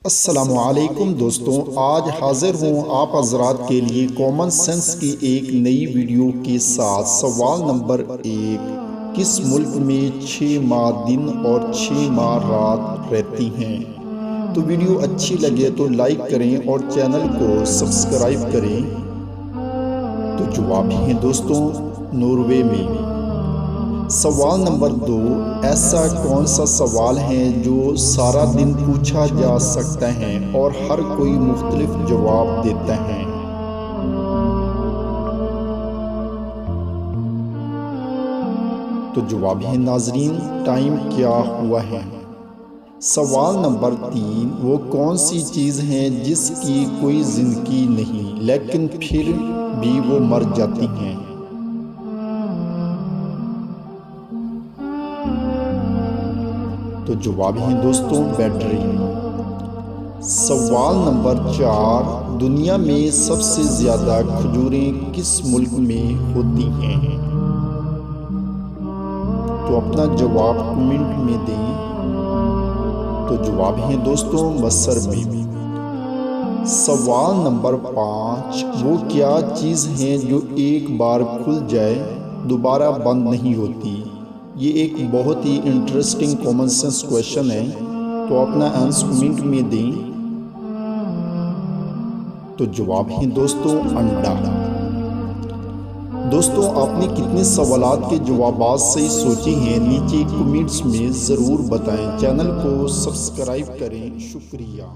अस्सलामुअलैकुम दोस्तों, आज हाजिर हूँ आप हजरात के लिए कॉमन सेंस की एक नई वीडियो के साथ। सवाल नंबर 1, किस मुल्क में 6 माह दिन और 6 माह रात रहती हैं? तो वीडियो अच्छी लगे तो लाइक करें और चैनल को सब्सक्राइब करें। तो जवाब है दोस्तों, नॉर्वे में। सवाल नंबर 2, ऐसा कौन सा सवाल है जो सारा दिन पूछा जा सकता है और हर कोई मुख्तलिफ जवाब देता है? तो जवाब है नाजरीन, टाइम क्या हुआ है। सवाल नंबर 3, वो कौन सी चीज़ है जिसकी कोई जिंदगी नहीं लेकिन फिर भी वो मर जाती हैं? तो जवाब है दोस्तों, बैटरी। सवाल नंबर 4, दुनिया में सबसे ज़्यादा खजूरें किस मुल्क में होती हैं? तो अपना जवाब कमेंट में दें। तो जवाब है दोस्तों, मस्र में। सवाल नंबर 5, वो क्या चीज़ है जो एक बार खुल जाए दोबारा बंद नहीं होती? ये एक बहुत ही इंटरेस्टिंग कॉमन सेंस क्वेश्चन है, तो अपना आंसर कमेंट में दें। तो जवाब है दोस्तों, अंडा। दोस्तों, आपने कितने सवालात के जवाबात सही सोचे हैं नीचे कमेंट्स में ज़रूर बताएं। चैनल को सब्सक्राइब करें। शुक्रिया।